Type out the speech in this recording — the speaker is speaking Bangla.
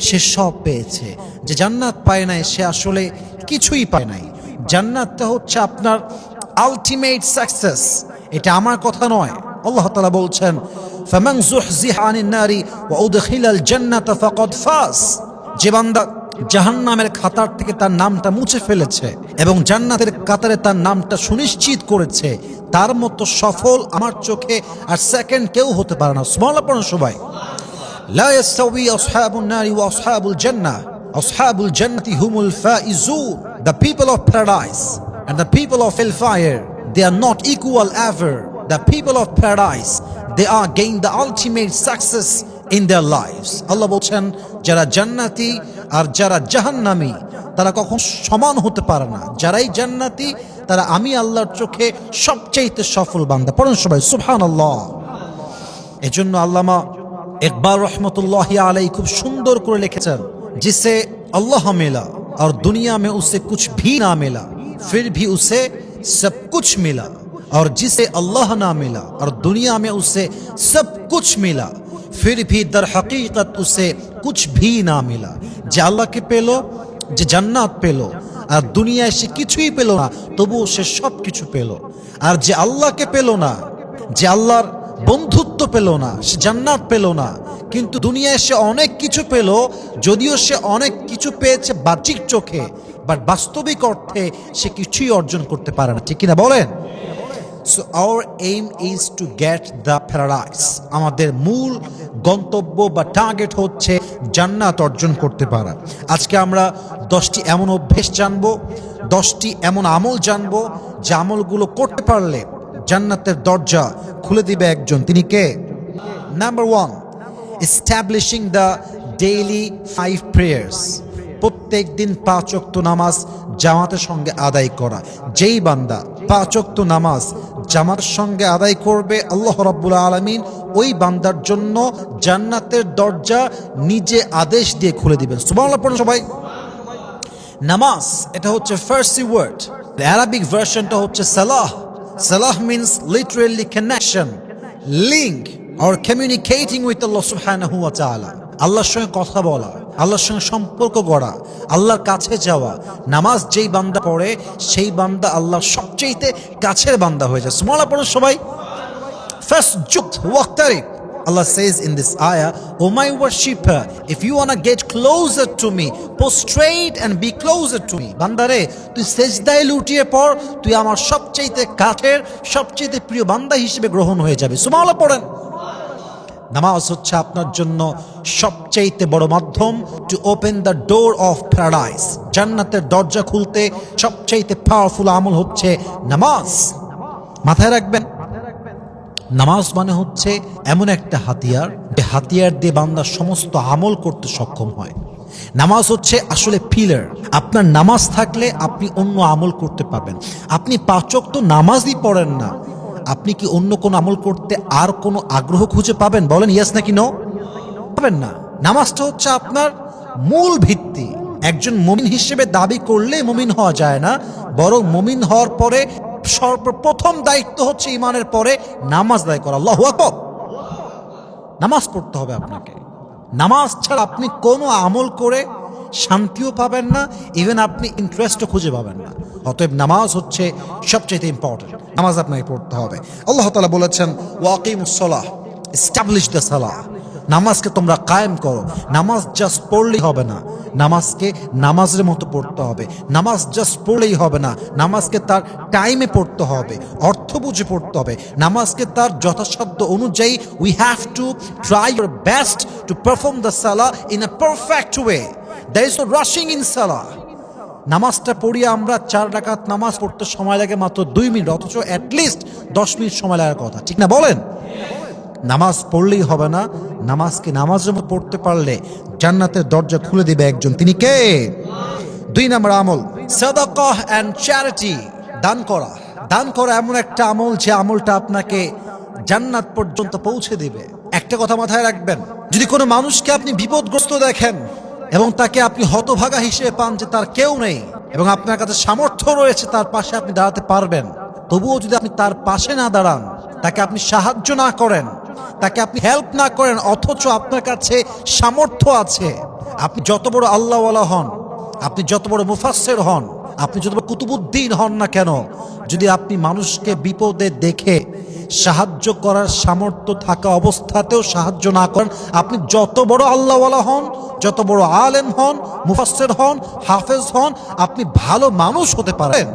সে সব পেয়েছে, যে জান্নাত পায় নাই সে আসলে কিছুই পায় নাই। জান্নাতটা হচ্ছে আপনার আলটিমেট সাকসেস। এটা আমার কথা নয়, আল্লাহ তাআলা বলছেন ফামান যুহজিহা আনিন নারি ওয়া উদখিলাল জান্নাতা ফাকাদ ফাজ। যে বান্দা জাহান্নামের খাতার থেকে তার নামটা মুছে ফেলেছে এবং জান্নাতের কাতারে তার নামটা সুনিশ্চিত করেছে, তার মতো সফল আমার চোখে আর সেকেন্ড কেউ হতে পারে না। সুবহানাল্লাহ পড়ুন সবাই। লা ইয়াস্তাউই আসহাবুন নারি ওয়া আসহাবুল জান্নাহ, আসহাবুল জান্নাতি হুমুল Faizun. The people of paradise and the people of hellfire, they are not equal ever. The people of paradise, they are gain the ultimate success in their lives. আল্লাহ বলছেন যারা জান্নাতি আর যারা জাহান্নামী তারা কখন সমান হতে পারে না। যারাই জান্নাতি তারা আমি আল্লাহর চোখে সবচেয়ে সফল বান্দা। পড়ুন সবাই সুবহানাল্লাহ। এজন্য আল্লামা ইকবাল রহমতুল্লাহি আলাইহি খুব সুন্দর করে লিখেছেন, जिसे अल्लाह मिला और दुनिया में उसे कुछ भी ना मिला फिर भी उसे सब कुछ मिला, और जिसे अल्लाह ना मिला और दुनिया में उसे सब कुछ मिला फिर भी दर हकीकत उसे कुछ भी ना मिला। যে আল্লাহকে পেল, যে জান্নাত পেল, আর দুনিয়ায় সে কিছুই পেল না তবুও সে সব কিছু পেল। আর যে আল্লাহকে পেল না, যে আল্লাহর বন্ধুত্ব পেল না, সে জান্নাত পেল না, কিন্তু দুনিয়ায় সে অনেক কিছু পেল, যদিও সে অনেক কিছু পেয়েছে বাহ্যিক চোখে, বাট বাস্তবিক অর্থে সে কিছুই অর্জন করতে পারে না। ঠিক কিনা বলেন? So our aim is to get the paradise. আমাদের মূল গন্তব্য বা টার্গেট হচ্ছে জান্নাত অর্জন করতে পারা। আজকে আমরা 10টি এমন অভ্যেস জানবো, 10টি এমন আমল জানবো যে আমলগুলো করতে পারলে জান্নাতের দরজা খুলে দিবে একজন। তিনি কে? Number 1, establishing the daily 5 prayers. প্রত্যেক দিন 5 ওয়াক্ত নামাজ জামাতের সঙ্গে আদায় করা। যেই বান্দা 5 ওয়াক্ত নামাজ জামাতের সঙ্গে আদায় করবে, আল্লাহ রাব্বুল আলামিন ওই বান্দার জন্য জান্নাতের দরজা নিজে আদেশ দিয়ে খুলে দিবেন। সুবহানাল্লাহ পড়ুন সবাই। নামাজ এটা হচ্ছে ফার্সি ওয়ার্ড, আরবিক ভার্সনটা হচ্ছে salah. Salah means literally connection, link or communicating with Allah subhanahu wa ta'ala, আল্লাহর সঙ্গে কথা বলা, আল্লাহর সঙ্গে সম্পর্ক গড়া, আল্লাহর কাছে যাওয়া। নামাজ যেই বান্দা পড়ে সেই বান্দা আল্লাহর সবচেয়ে কাছের বান্দা হয়ে যায়। সুবহানাল্লাহ পড়ুন সবাই। ফাসজুদ ওয়াক্তারিব। Allah says in this ayah, "O my worshipper, if you want to get closer to me, prostrate and be closer to me." বান্দারে তুই সেজদায় লুটিয়ে পড়, তুই আমার সবচেয়ে কাছের সবচেয়ে প্রিয় বান্দা হিসেবে গ্রহণ হয়ে যাবে। সুবহানাল্লাহ পড়েন। নামাজ হচ্ছে আপনার জন্য সবচেয়ে বড় মাধ্যম to open the door of paradise. জান্নাতের দরজা খুলতে সবচেয়ে পাওয়ারফুল আমল হচ্ছে নামাজ। মাথায় রাখবেন, নামাজ মানে হচ্ছে এমন একটা হাতিয়ার, যে হাতিয়ার দিয়ে বান্দা সমস্ত আমল করতে সক্ষম হয়। নামাজ হচ্ছে আসলে পিলার। আপনার নামাজ থাকলে আপনি অন্য আমল করতে পারবেন। আপনি 5 ওয়াক্ত নামাজই পড়েন না, আপনি কি অন্য কোন আমল করতে আর কোনো আগ্রহ খুঁজে পাবেন? বলেন ইয়েস নাকি নো? পাবেন না। নামাজটা হচ্ছে আপনার মূল ভিত্তি। একজন মুমিন হিসেবে দাবি করলে মুমিন হওয়া যায় না, বরং মুমিন হওয়ার পরে সর্বপ্রথম দায়িত্ব হচ্ছে ইমানের পরে নামাজ আদায় করা। আল্লাহু আকবার। নামাজ পড়তে হবে আপনাকে। নামাজ ছাড়া আপনি কোনো আমল করে শান্তিও পাবেন না, ইভেন আপনি ইন্টারেস্টও খুঁজে পাবেন না। অতএব নামাজ হচ্ছে সবচেয়ে ইম্পর্টেন্ট। নামাজ আপনাকে পড়তে হবে। আল্লাহ তাআলা বলেছেন ওয়াকিমুস সালাহ, এস্টাবলিশ দ্য সালাহ। নামাজকে তোমরা কায়েম করো। নামাজ জাস্ট পড়লেই হবে না, নামাজকে নামাজের মতো পড়তে হবে। নামাজ জাস্ট পড়লেই হবে না, নামাজকে তার টাইমে পড়তে হবে, অর্থ বুঝে পড়তে হবে। নামাজকে তার যথাসাধ্য অনুযায়ী we have to try your best to perform the Salah in a perfect way. There is no rushing in salah. নামাজটা পড়িয়ে আমরা 4 রাকাত নামাজ পড়তে সময় লাগে মাত্র 2 মিনিট, অথচ অ্যাটলিস্ট 10 মিনিট সময় লাগার কথা। ঠিক না বলেন? নামাজ পড়লেই হবে না, নামাজকে নামাজের মতো পড়তে পারলে জান্নাতের দরজা খুলে দিবে একজন। তিনি কে? 2 নম্বর আমল সাদাকাহ এন্ড চ্যারিটি, দান করা। দান করা এমন একটা আমল যে আমলটা আপনাকে জান্নাত পর্যন্ত পৌঁছে দিবে। একটা কথা মাথায় রাখবেন, যদি কোনো মানুষকে আপনি বিপদগ্রস্ত দেখেন এবং তাকে আপনি হতভাগা হিসেবে পান যে তার কেউ নেই এবং আপনার কাছে সামর্থ্য রয়েছে তার পাশে আপনি দাঁড়াতে পারবেন, তবুও যদি আপনি তার পাশে না দাঁড়ান, তাকে আপনি সাহায্য না করেন, তাকে আপনি হেল্প না করেন, অথচ আপনার কাছে সামর্থ্য আছে, আপনি যত বড় আল্লাহওয়ালা হন, আপনি যত বড় মুফাসসির হন, আপনি যত বড় কুতুবুদ্দিন হন না কেন, যদি আপনি মানুষকে বিপদে দেখে সাহায্য করার সামর্থ্য থাকা অবস্থাতেও সাহায্য না করেন, আপনি যত বড় আল্লাহওয়ালা হন, যত বড় আলেম হন, মুফাসসির হন, হাফেজ হন, আপনি ভালো মানুষ হতে পারেন,